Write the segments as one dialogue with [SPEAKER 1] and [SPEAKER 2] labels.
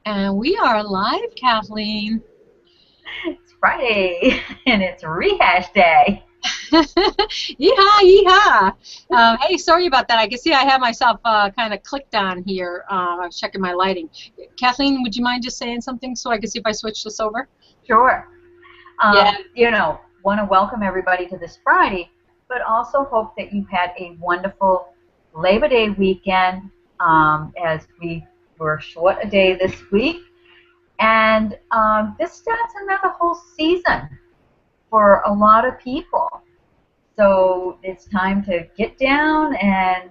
[SPEAKER 1] And we are live, Kathleen.
[SPEAKER 2] It's Friday and it's rehash day.
[SPEAKER 1] Yeehaw, yeehaw. Hey, sorry about that. I can see I have myself kind of clicked on here. I was checking my lighting. Kathleen, would you mind just saying something so I can see if I switch this over?
[SPEAKER 2] Sure.
[SPEAKER 1] Yeah.
[SPEAKER 2] Want to welcome everybody to this Friday, but also hope that you had a wonderful Labor Day weekend as we were short a day this week. And this starts another whole season for a lot of people. So it's time to get down and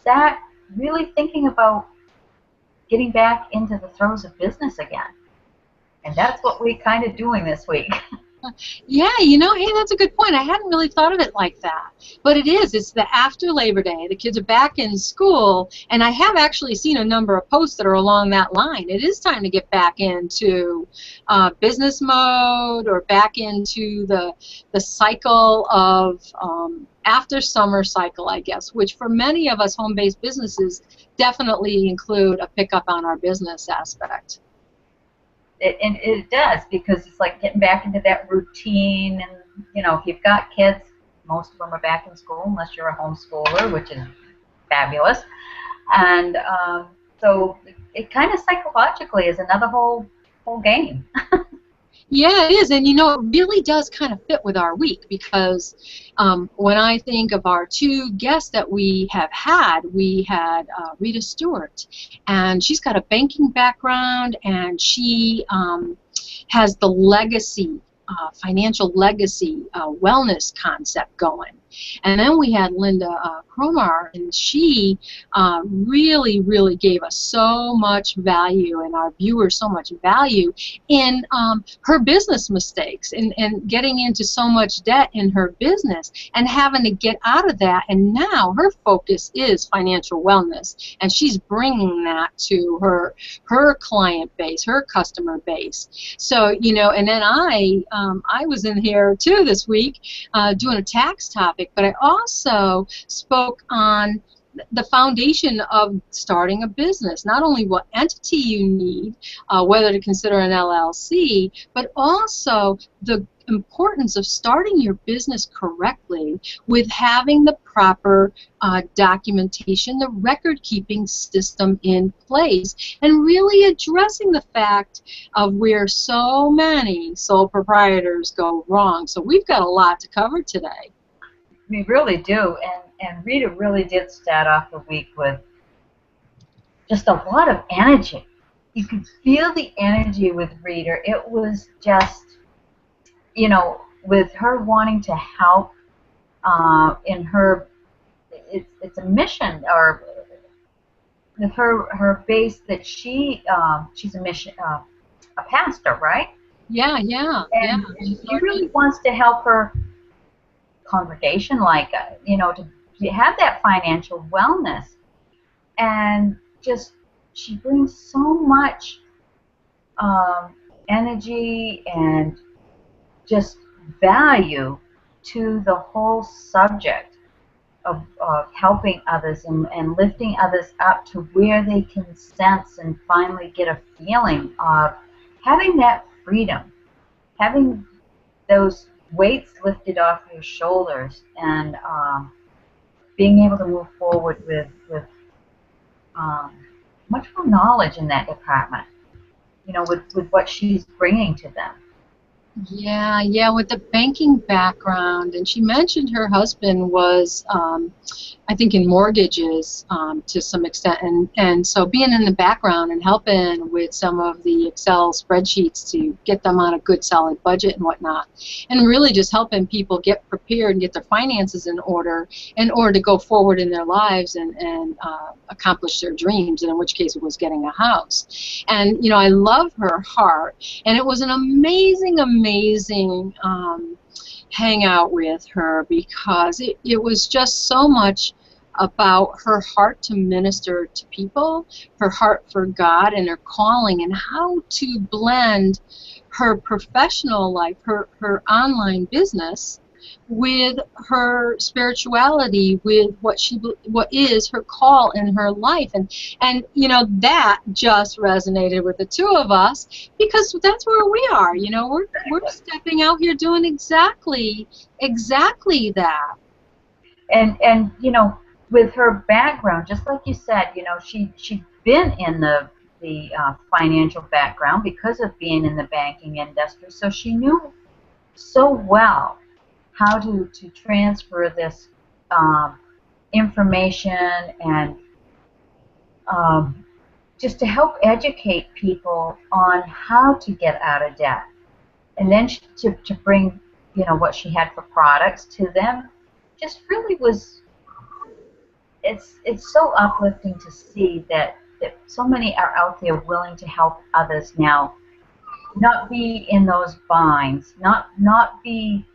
[SPEAKER 2] start really thinking about getting back into the throes of business again. And that's what we're kind of doing this week.
[SPEAKER 1] Yeah, hey, that's a good point. I hadn't really thought of it like that. But it is. It's the after Labor Day. The kids are back in school, and I have actually seen a number of posts that are along that line. It is time to get back into business mode or back into the cycle of after summer cycle, I guess, which for many of us home-based businesses definitely include a pickup on our business aspect.
[SPEAKER 2] It does, because it's like getting back into that routine. And if you've got kids, most of them are back in school unless you're a homeschooler, which is fabulous. And so it kind of psychologically is another whole game.
[SPEAKER 1] Yeah, it is, and it really does kind of fit with our week because when I think of our two guests that we had Rita Stewart, and she's got a banking background, and she has the legacy, financial legacy wellness concept going. And then we had Linda Cromar, and she really, really gave us so much value, and our viewers so much value in her business mistakes and getting into so much debt in her business and having to get out of that. And now her focus is financial wellness, and she's bringing that to her client base, her customer base. So, and then I was in here too this week doing a tax topic, but I also spoke on the foundation of starting a business, not only what entity you need, whether to consider an LLC, but also the importance of starting your business correctly with having the proper documentation, the record-keeping system in place, and really addressing the fact of where so many sole proprietors go wrong. So we've got a lot to cover today.
[SPEAKER 2] We really do. And Rita really did start off the week with just a lot of energy. You could feel the energy with Rita. It was just, with her wanting to help in her, it's a mission, or with her base that she's a mission, a pastor, right?
[SPEAKER 1] Yeah, yeah, yeah.
[SPEAKER 2] And she really wants to help her congregation, like to have that financial wellness. And just she brings so much energy and just value to the whole subject of helping others and lifting others up to where they can sense and finally get a feeling of having that freedom, having those weights lifted off your shoulders, and being able to move forward with much more knowledge in that department, with what she's bringing to them.
[SPEAKER 1] Yeah, yeah, with the banking background, and she mentioned her husband was, I think, in mortgages to some extent, and so being in the background and helping with some of the Excel spreadsheets to get them on a good solid budget and whatnot, and really just helping people get prepared and get their finances in order to go forward in their lives and accomplish their dreams, and in which case it was getting a house. And I love her heart, and it was an amazing hangout with her because it was just so much about her heart to minister to people, her heart for God and her calling, and how to blend her professional life, her online business, with her spirituality, with what is her call in her life, and you know, that just resonated with the two of us, because that's where we are. You know, we're stepping out here doing exactly that.
[SPEAKER 2] And you know, with her background, just like you said, you know, she'd been in the financial background because of being in the banking industry, so she knew so well how to transfer this um, information and um, just to help educate people on how to get out of debt, and then to bring, you know, what she had for products to them, just really was, it's so uplifting to see that so many are out there willing to help others now, not be in those binds, not be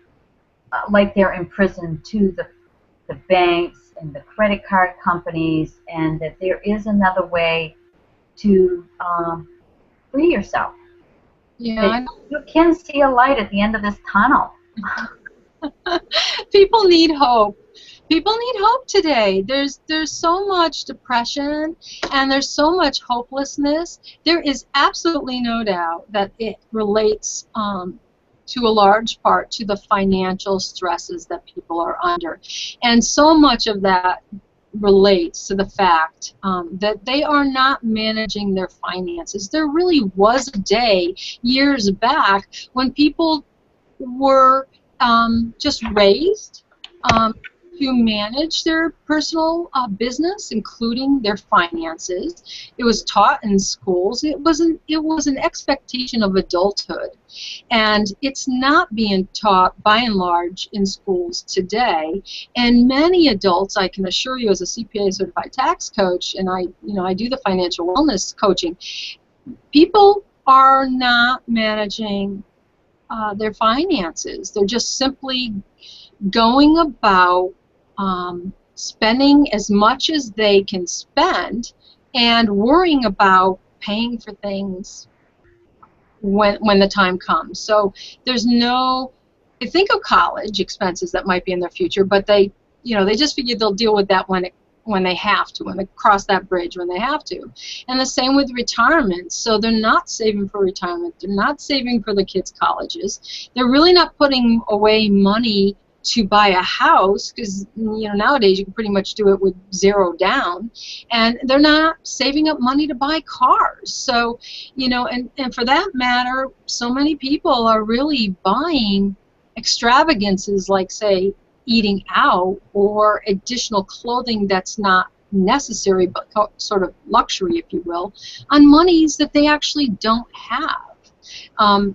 [SPEAKER 2] like they're imprisoned to the banks and the credit card companies, and that there is another way to free yourself.
[SPEAKER 1] Yeah,
[SPEAKER 2] That you can see a light at the end of this tunnel.
[SPEAKER 1] people need hope. People need hope today. There's so much depression and there's so much hopelessness. There is absolutely no doubt that it relates to a large part to the financial stresses that people are under, and so much of that relates to the fact that they are not managing their finances. There really was a day years back when people were just raised to manage their personal business, including their finances. It was taught in schools. It was an expectation of adulthood, and it's not being taught by and large in schools today. And many adults, I can assure you, as a CPA certified tax coach, and I do the financial wellness coaching, people are not managing their finances. They're just simply going about spending as much as they can spend and worrying about paying for things when the time comes. So there's no, they think of college expenses that might be in their future, but they just figure they'll deal with that when they have to, when they cross that bridge when they have to. And the same with retirement. So they're not saving for retirement. They're not saving for the kids' colleges. They're really not putting away money to buy a house, because nowadays you can pretty much do it with zero down, and they're not saving up money to buy cars. So and for that matter, so many people are really buying extravagances, like, say, eating out, or additional clothing that's not necessary but sort of luxury, if you will, on monies that they actually don't have.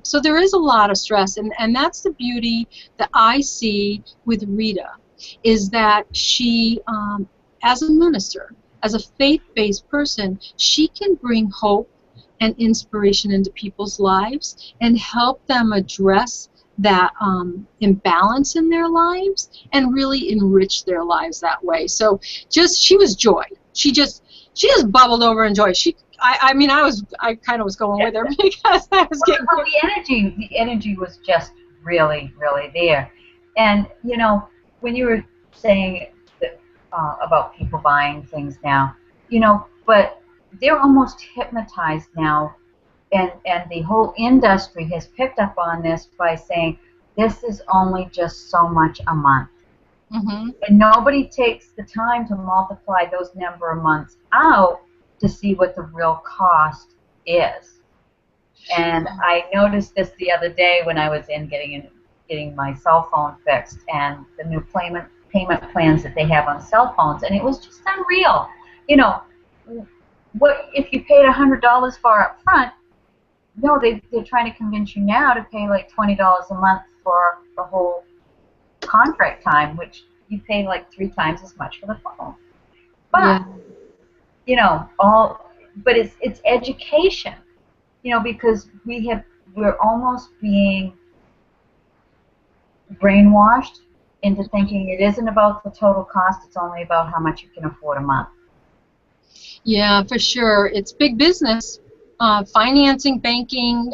[SPEAKER 1] So there is a lot of stress, and that's the beauty that I see with Rita, is that she, as a minister, as a faith-based person, she can bring hope and inspiration into people's lives and help them address that imbalance in their lives and really enrich their lives that way. So she was joy. She just bubbled over in joy. I kind of was going with her because I was getting
[SPEAKER 2] the energy was just really, really there. And when you were saying that, about people buying things now, but they're almost hypnotized now, and the whole industry has picked up on this by saying this is only just so much a month.
[SPEAKER 1] Mm-hmm.
[SPEAKER 2] And nobody takes the time to multiply those number of months out to see what the real cost is. And I noticed this the other day when I was getting my cell phone fixed, and the new payment plans that they have on cell phones, and it was just unreal. What if you paid $100 for up front? No, they're trying to convince you now to pay like $20 a month for the whole contract time, which you pay like 3 times as much for the phone. But but it's education, because we're almost being brainwashed into thinking it isn't about the total cost, it's only about how much you can afford a month.
[SPEAKER 1] Yeah, for sure. It's big business. Financing, banking,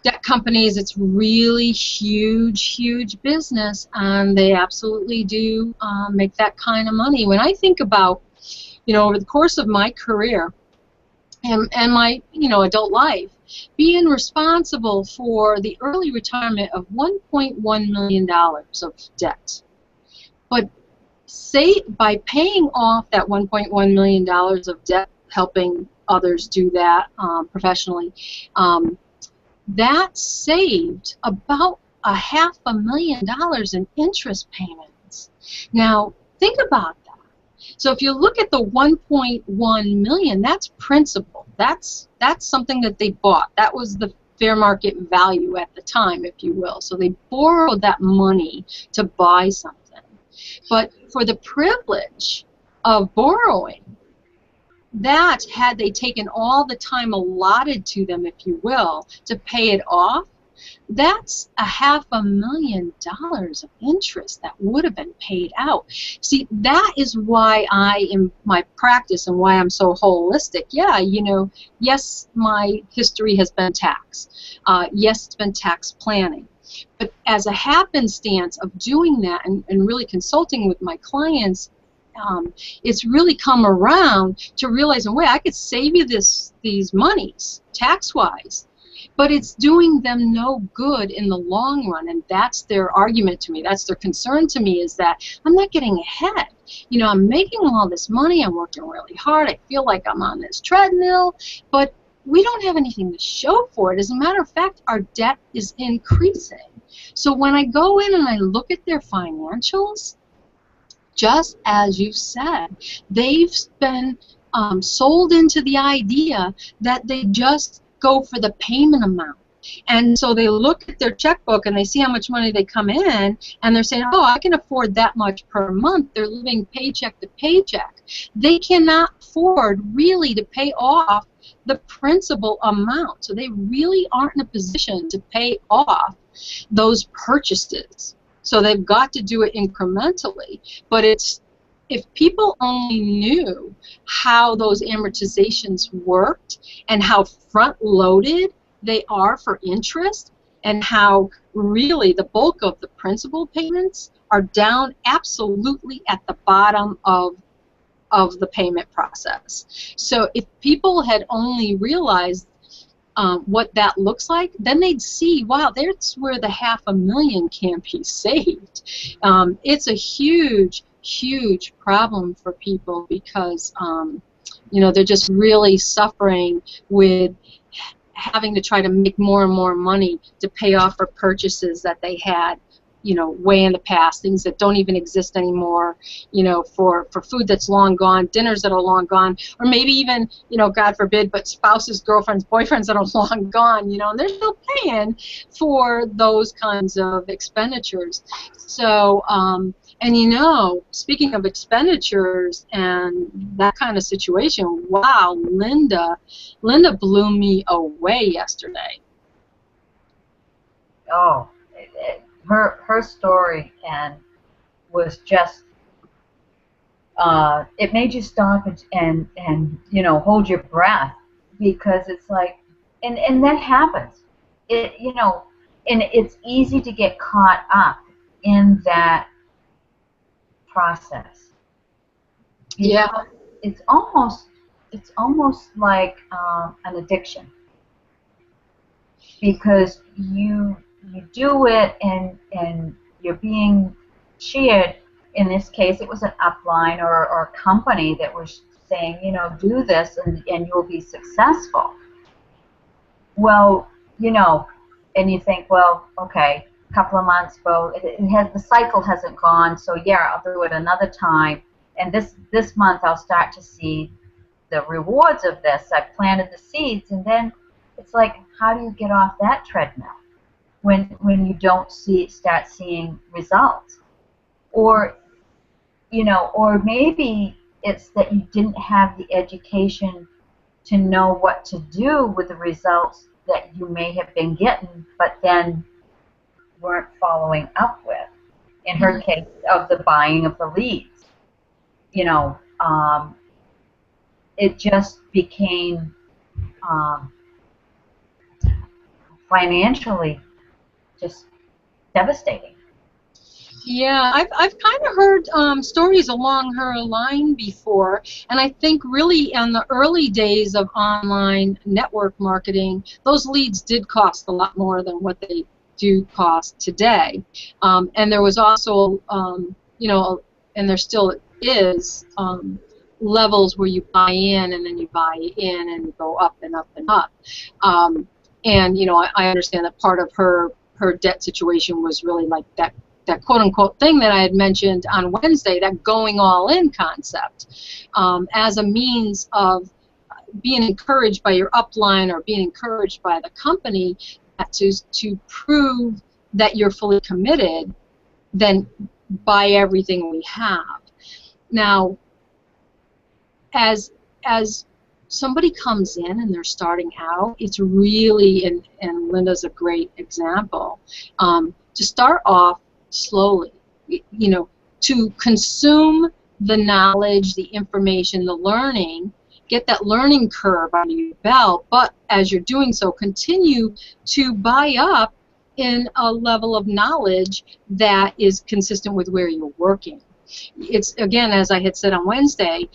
[SPEAKER 1] debt companies, it's really huge business, and they absolutely do make that kind of money. When I think about, over the course of my career and my, adult life, being responsible for the early retirement of $1.1 million of debt. But say by paying off that $1.1 million of debt, helping others do that professionally, that saved about $500,000 in interest payments. Now, think about that. So if you look at the 1.1 million, that's principal. That's something that they bought. That was the fair market value at the time, if you will. So they borrowed that money to buy something. But for the privilege of borrowing, that, had they taken all the time allotted to them, if you will, to pay it off, that's $500,000 of interest that would have been paid out. See, that is why in my practice and why I'm so holistic. Yeah, yes, my history has been tax. Yes, it's been tax planning. But as a happenstance of doing that and really consulting with my clients, it's really come around to realizing, wait, I could save you these monies tax-wise, but it's doing them no good in the long run, and that's their argument to me. That's their concern to me, is that I'm not getting ahead. I'm making all this money, I'm working really hard, I feel like I'm on this treadmill, but we don't have anything to show for it. As a matter of fact, our debt is increasing. So when I go in and I look at their financials, just as you said, they've been sold into the idea that they just go for the payment amount. And so they look at their checkbook and they see how much money they come in, and they're saying, oh, I can afford that much per month. They're living paycheck to paycheck. They cannot afford really to pay off the principal amount. So they really aren't in a position to pay off those purchases. So they've got to do it incrementally. But if people only knew how those amortizations worked and how front-loaded they are for interest, and how really the bulk of the principal payments are down absolutely at the bottom of the payment process. So if people had only realized what that looks like, then they'd see, wow, that's where the $500,000 can be saved. It's a huge problem for people, because they're just really suffering with having to try to make more and more money to pay off for purchases that they had, way in the past, things that don't even exist anymore, for food that's long gone, dinners that are long gone, or maybe even, God forbid, but spouses, girlfriends, boyfriends that are long gone, and they're still paying for those kinds of expenditures. So, and speaking of expenditures and that kind of situation, wow, Linda blew me away yesterday.
[SPEAKER 2] Oh, her story was just, it made you stop and hold your breath, because it's like, and that happens. And it's easy to get caught up in that process.
[SPEAKER 1] Yeah.
[SPEAKER 2] It's almost like an addiction, because you do it and you're being cheered. In this case, it was an upline or a company that was saying, do this and you'll be successful. Well, and you think, well, okay, a couple of months, well, the cycle hasn't gone, so yeah, I'll do it another time, and this month I'll start to see the rewards of this. I've planted the seeds, and then it's like, how do you get off that treadmill when you don't start seeing results? Or or maybe it's that you didn't have the education to know what to do with the results that you may have been getting, but then weren't following up with. In her case, of the buying of the leads, it just became, financially just devastating.
[SPEAKER 1] Yeah, I've kind of heard stories along her line before, and I think really in the early days of online network marketing, those leads did cost a lot more than what they do cost today. And there was also, you know, and there still is, levels where you buy in and then you buy in and you go up and up and up. And you know, I understand that part of her debt situation was really like that quote-unquote thing that I had mentioned on Wednesday, that going all-in concept, as a means of being encouraged by your upline or being encouraged by the company to prove that you're fully committed, then buy everything we have. Now, as somebody comes in and they're starting out, it's really, and Linda's a great example, to start off slowly, you know, to consume the knowledge, the information, the learning, get that learning curve under your belt, but as you're doing so, continue to buy up in a level of knowledge that is consistent with where you're working. It's, again, as I had said on Wednesday,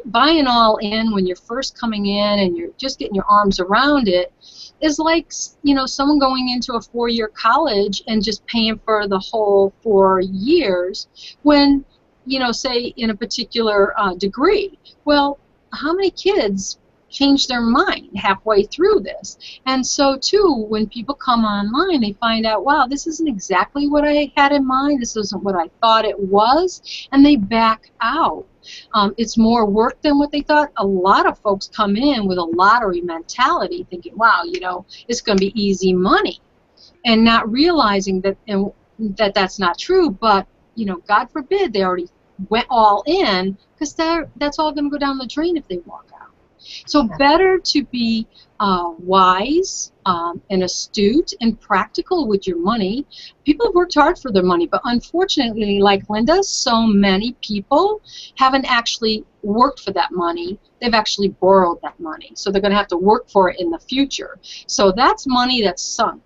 [SPEAKER 1] buying all in when you're first coming in and you're just getting your arms around it is like, you know, someone going into a 4-year college and just paying for the whole 4 years when, you know, say in a particular degree. Well, how many kids change their mind halfway through this? And so too, when people come online, they find out, wow, this isn't exactly what I had in mind, this isn't what I thought it was, and they back out. It's more work than what they thought. A lot of folks come in with a lottery mentality, thinking, wow, you know, it's going to be easy money, and not realizing that that's not true. But, you know, God forbid they already went all in, because that's all going to go down the drain if they walk out. So better to be wise and astute and practical with your money. People have worked hard for their money, but unfortunately, like Linda, so many people haven't actually worked for that money. They've actually borrowed that money. So they're going to have to work for it in the future. So that's money that's sunk.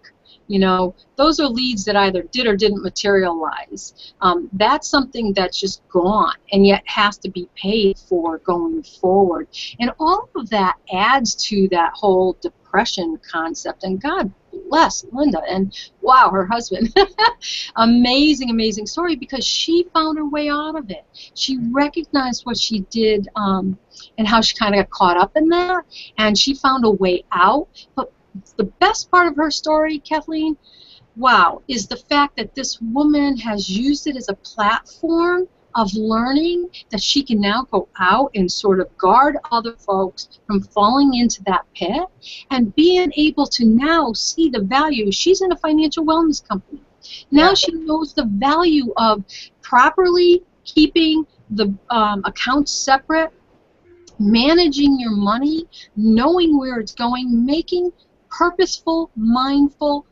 [SPEAKER 1] You know, those are leads that either did or didn't materialize. That's something that's just gone and yet has to be paid for going forward. And all of that adds to that whole depression concept. And God bless Linda and, wow, her husband. Amazing, amazing story, because she found her way out of it. She recognized what she did and how she kind of got caught up in that, and she found a way out. But the best part of her story, Kathleen, wow, is the fact that this woman has used it as a platform of learning, that she can now go out and sort of guard other folks from falling into that pit, and being able to now see the value. She's in a financial wellness company. Now she knows the value of properly keeping the accounts separate, managing your money, knowing where it's going, making purposeful, mindful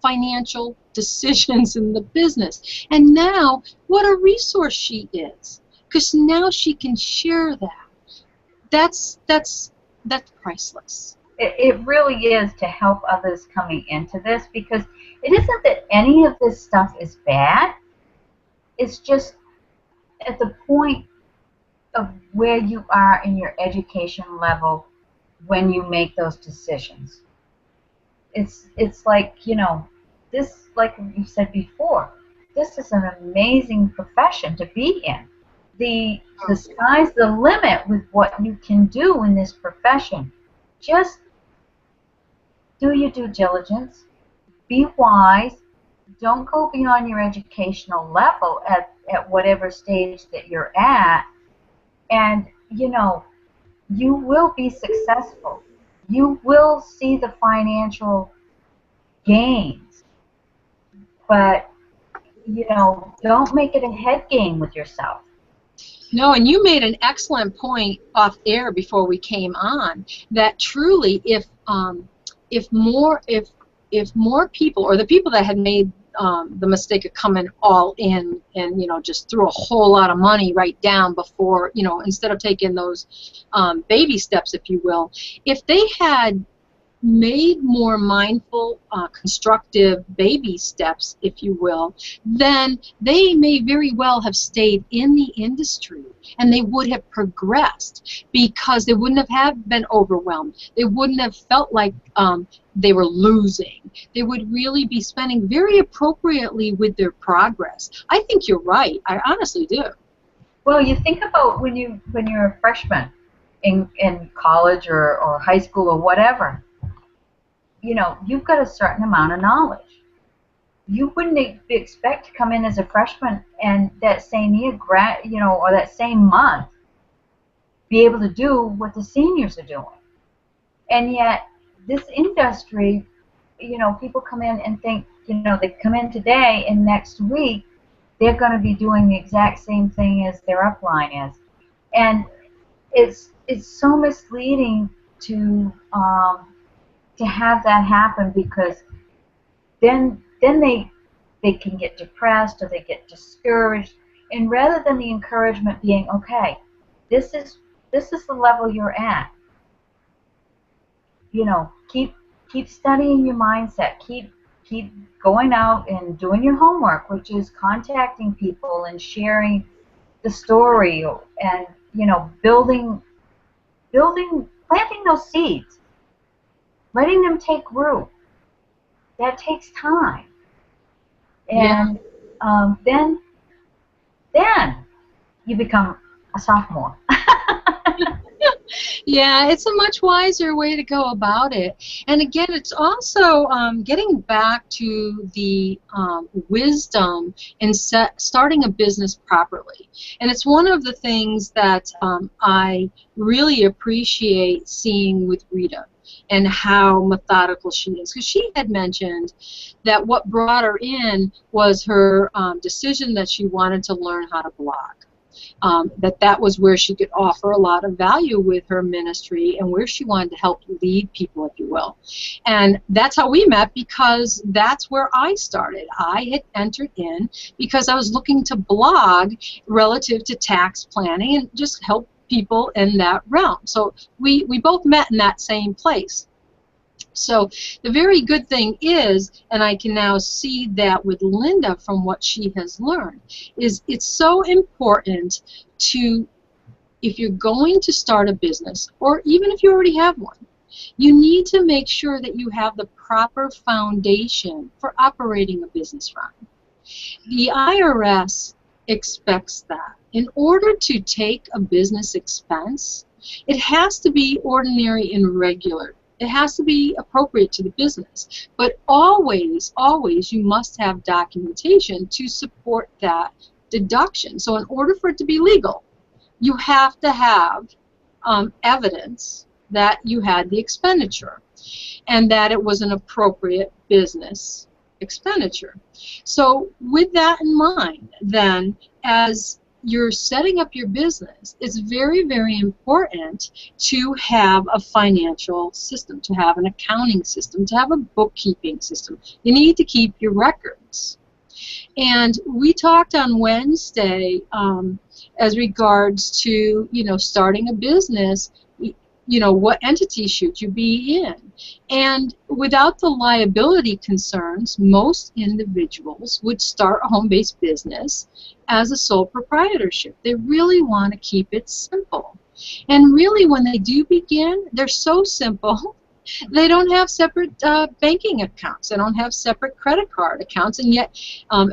[SPEAKER 1] financial decisions in the business. And now, what a resource she is, because now she can share that. That's priceless.
[SPEAKER 2] It really is, to help others coming into this, because it isn't that any of this stuff is bad. It's just at the point of where you are in your education level when you make those decisions. It's like, you know, this, like you said before, this is an amazing profession to be in. The sky's the limit with what you can do in this profession. Just do your due diligence, be wise, don't go beyond your educational level at whatever stage that you're at, and, you know, you will be successful. You will see the financial gains, but, you know, don't make it a head game with yourself.
[SPEAKER 1] No, and you made an excellent point off air before we came on, that truly, if more people, or the people that had made the mistake of coming all in and, you know, just threw a whole lot of money right down before, you know, instead of taking those baby steps, if you will, if they had made more mindful, constructive baby steps, if you will, then they may very well have stayed in the industry, and they would have progressed because they wouldn't have been overwhelmed. They wouldn't have felt like they were losing. They would really be spending very appropriately with their progress. I think you're right. I honestly do.
[SPEAKER 2] Well, you think about when you're a freshman in college or high school or whatever. You know, you've got a certain amount of knowledge. You wouldn't expect to come in as a freshman and that same year, or that same month, be able to do what the seniors are doing. And yet, this industry, people come in and think, they come in today and next week they're going to be doing the exact same thing as their upline is, and it's so misleading to have that happen, because then they can get depressed or they get discouraged, and rather than the encouragement being, okay, this is the level you're at, keep studying your mindset, keep going out and doing your homework, which is contacting people and sharing the story, and planting those seeds, letting them take root. That takes time. And then you become a sophomore.
[SPEAKER 1] Yeah, it's a much wiser way to go about it. And again, it's also getting back to the wisdom in starting a business properly. And it's one of the things that I really appreciate seeing with Rita, and how methodical she is. Because she had mentioned that what brought her in was her decision that she wanted to learn how to blog. That was where she could offer a lot of value with her ministry, and where she wanted to help lead people, if you will. And that's how we met, because that's where I started. I had entered in because I was looking to blog relative to tax planning and just help people in that realm. So we both met in that same place. So the very good thing is, and I can now see that with Linda from what she has learned, is it's so important to, if you're going to start a business, or even if you already have one, you need to make sure that you have the proper foundation for operating a business from. The IRS expects that. In order to take a business expense, it has to be ordinary and regular. It has to be appropriate to the business. But always, always, you must have documentation to support that deduction. So in order for it to be legal, you have to have evidence that you had the expenditure and that it was an appropriate business expenditure. So with that in mind, then, as you're setting up your business, it's very, very important to have a financial system, to have an accounting system, to have a bookkeeping system. You need to keep your records. And we talked on Wednesday as regards to, starting a business, what entity should you be in? And without the liability concerns, most individuals would start a home-based business as a sole proprietorship. They really want to keep it simple. And really, when they do begin, they're so simple. They don't have separate banking accounts. They don't have separate credit card accounts. And yet,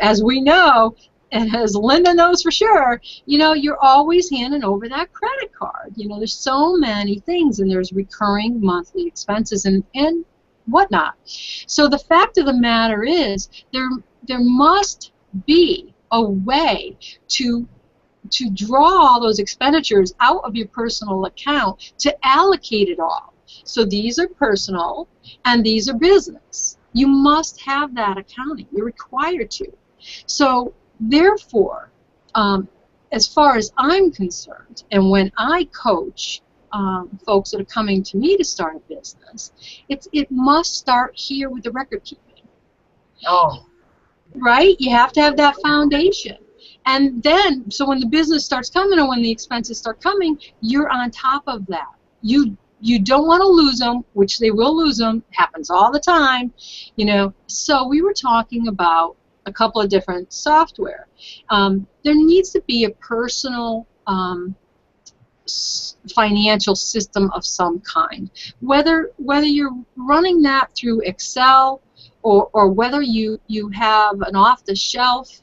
[SPEAKER 1] as we know, and as Linda knows for sure, you're always handing over that credit card. There's so many things, and there's recurring monthly expenses and whatnot. So the fact of the matter is, there must be a way to draw all those expenditures out of your personal account, to allocate it all. So these are personal and these are business. You must have that accounting. You're required to. So therefore, as far as I'm concerned, and when I coach folks that are coming to me to start a business, it must start here with the record keeping.
[SPEAKER 2] Oh.
[SPEAKER 1] Right? You have to have that foundation. And then, so when the business starts coming, or when the expenses start coming, you're on top of that. you don't want to lose them, which they will lose them. Happens all the time, you know. So we were talking about a couple of different software. There needs to be a personal financial system of some kind. Whether you're running that through Excel or whether you have an off-the-shelf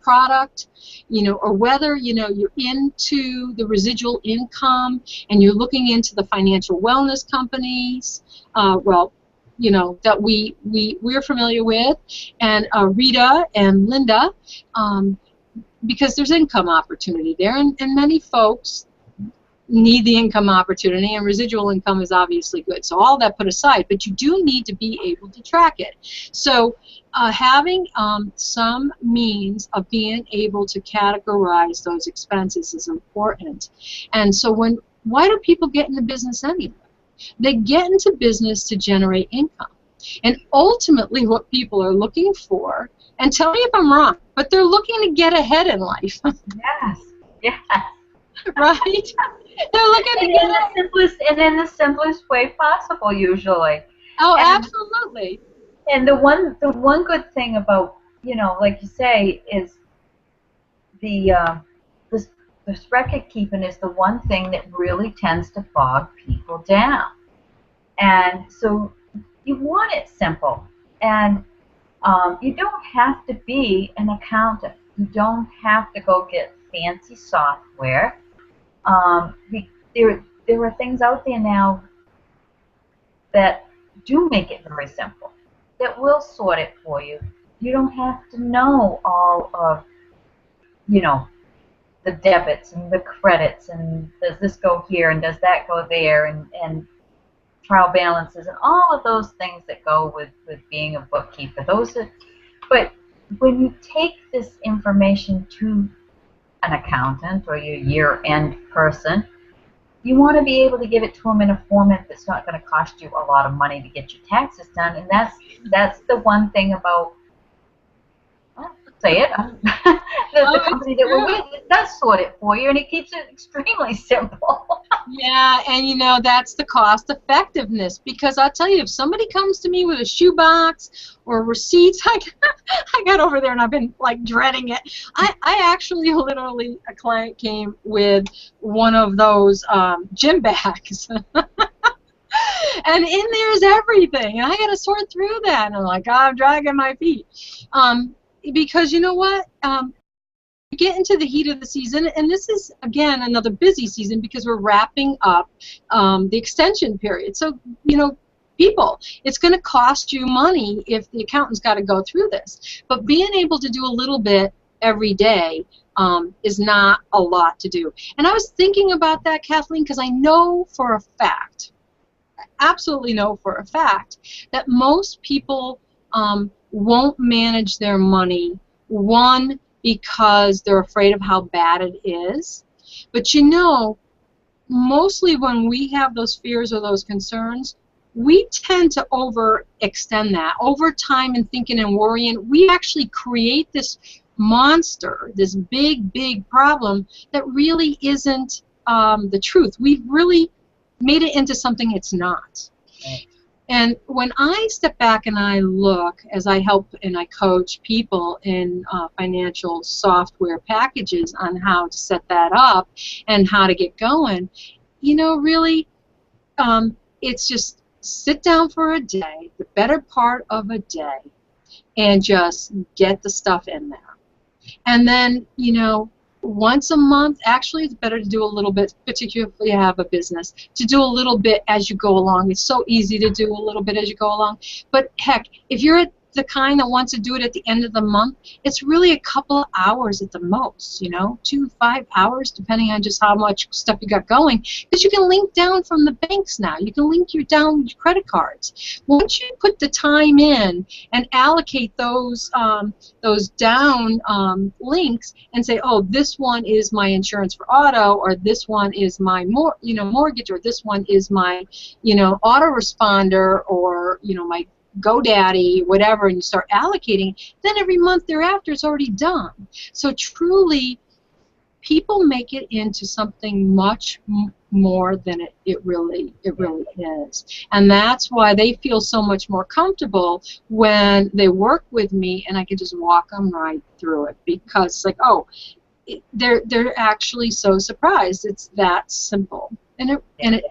[SPEAKER 1] product, you know, or whether, you know, you're into the residual income and you're looking into the financial wellness companies, well, you know, that we're familiar with, and Rita and Linda, because there's income opportunity there, and many folks need the income opportunity, and residual income is obviously good. So all that put aside, but you do need to be able to track it. So having some means of being able to categorize those expenses is important. And so why do people get into business anyway? They get into business to generate income. And ultimately what people are looking for, and tell me if I'm wrong, but they're looking to get ahead in life.
[SPEAKER 2] Yes, yes.
[SPEAKER 1] Right? They're looking to get
[SPEAKER 2] in the simplest way possible, usually.
[SPEAKER 1] Oh, absolutely.
[SPEAKER 2] And the one good thing about, you know, like you say, is the record keeping is the one thing that really tends to bog people down. And so you want it simple, and you don't have to be an accountant. You don't have to go get fancy software. There are things out there now that do make it very simple, that will sort it for you. You don't have to know all of, you know, the debits and the credits, and does this go here and does that go there, and trial balances and all of those things that go with being a bookkeeper. But when you take this information to an accountant or your year-end person, you want to be able to give it to them in a format that's not going to cost you a lot of money to get your taxes done. And that's the one thing about, well, say it, the company that we're with, it does sort it for you, and it keeps it extremely simple.
[SPEAKER 1] Yeah, and you know, that's the cost effectiveness, because I'll tell you, if somebody comes to me with a shoebox or receipts, I got over there and I've been like dreading it. I actually literally, a client came with one of those gym bags. And in there's everything, and I got to sort through that, and I'm like, oh, I'm dragging my feet. Because you know what? Get into the heat of the season, and this is again another busy season because we're wrapping up the extension period. So, you know, people, it's going to cost you money if the accountant's got to go through this. But being able to do a little bit every day is not a lot to do. And I was thinking about that, Kathleen, because I know for a fact, I absolutely know for a fact, that most people won't manage their money, one, because they're afraid of how bad it is. But you know, mostly when we have those fears or those concerns, we tend to overextend that. Over time and thinking and worrying, we actually create this monster, this big, big problem that really isn't the truth. We've really made it into something it's not. Right. And when I step back and I look, as I help and I coach people in financial software packages on how to set that up and how to get going, you know, really, it's just sit down for a day, the better part of a day, and just get the stuff in there. And then, you know, once a month, actually it's better to do a little bit, particularly if you have a business, to do a little bit as you go along. It's so easy to do a little bit as you go along. But heck, if you're the kind that wants to do it at the end of the month, it's really a couple of hours at the most, you know, 2 to 5 hours, depending on just how much stuff you got going. Because you can link down from the banks now. You can link your down credit cards. Once you put the time in and allocate those down links and say, oh, this one is my insurance for auto, or this one is my mortgage, or this one is my autoresponder, or my GoDaddy, whatever, and you start allocating, then every month thereafter it's already done. So truly, people make it into something much more than it really is. And that's why they feel so much more comfortable when they work with me, and I can just walk them right through it, because it's like, oh, they're actually so surprised. It's that simple, and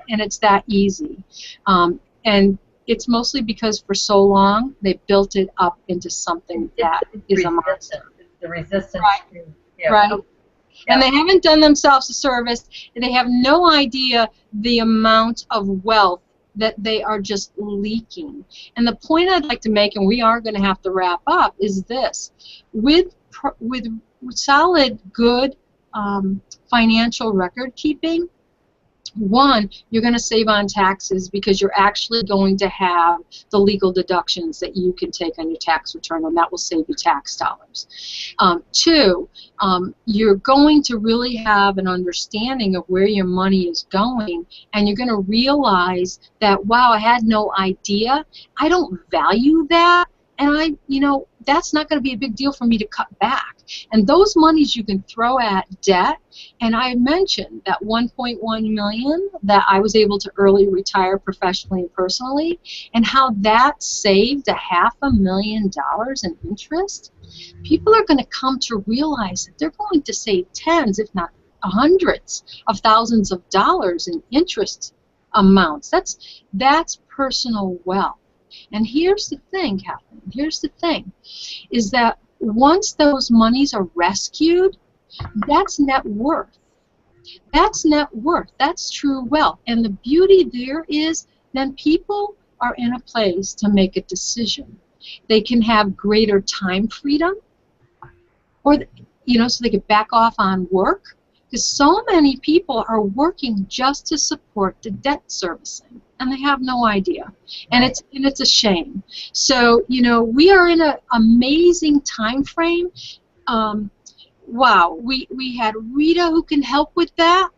[SPEAKER 1] it's that easy. And it's mostly because for so long they built it up into something that is a monster.
[SPEAKER 2] The resistance.
[SPEAKER 1] Right.
[SPEAKER 2] To, yeah.
[SPEAKER 1] Right. And they haven't done themselves a service, and they have no idea the amount of wealth that they are just leaking. And the point I'd like to make, and we are going to have to wrap up, is this: with solid, good financial record keeping, one, you're going to save on taxes because you're actually going to have the legal deductions that you can take on your tax return, and that will save you tax dollars. Two, you're going to really have an understanding of where your money is going, and you're going to realize that, wow, I had no idea. I don't value that, and that's not going to be a big deal for me to cut back. And those monies you can throw at debt. And I mentioned that 1.1 million that I was able to early retire professionally and personally, and how that saved $500,000 in interest. People are going to come to realize that they're going to save tens, if not hundreds of thousands of dollars in interest amounts. That's personal wealth. And here's the thing, Kathleen, here's the thing, is that once those monies are rescued, that's net worth. That's net worth. That's true wealth. And the beauty there is then people are in a place to make a decision. They can have greater time freedom, or so they can back off on work, because so many people are working just to support the debt servicing, and they have no idea, and it's a shame. So we are in an amazing time frame. Wow, we had Rita who can help with that.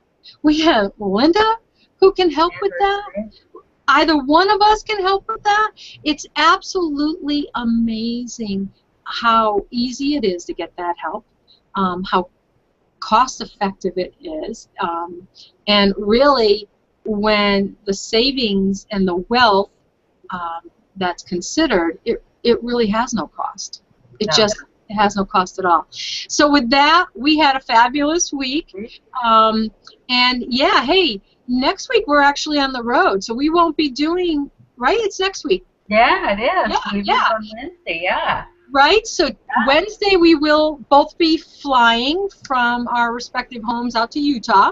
[SPEAKER 1] We have Linda who can help with that. Either one of us can help with that. It's absolutely amazing how easy it is to get that help, how cost-effective it is, and really when the savings and the wealth that's considered, it really has no cost. It has no cost at all. So with that, we had a fabulous week, and yeah, hey, next week we're actually on the road, so we won't be doing, right? It's next week.
[SPEAKER 2] Yeah, it is.
[SPEAKER 1] Yeah.
[SPEAKER 2] On Wednesday, yeah.
[SPEAKER 1] Right, so Wednesday we will both be flying from our respective homes out to Utah.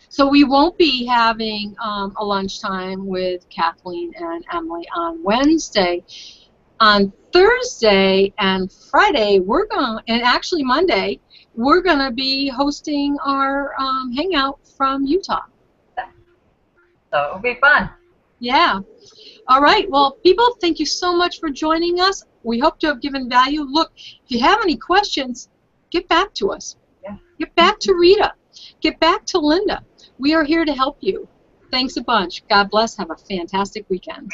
[SPEAKER 1] So we won't be having a lunchtime with Kathleen and Emily on Wednesday. On Thursday and Friday, and actually Monday, we're going to be hosting our hangout from Utah.
[SPEAKER 2] So it'll be fun.
[SPEAKER 1] Yeah. All right. Well, people, thank you so much for joining us. We hope to have given value. Look, if you have any questions, get back to us.
[SPEAKER 2] Yeah.
[SPEAKER 1] Get back to Rita. Get back to Linda. We are here to help you. Thanks a bunch. God bless. Have a fantastic weekend.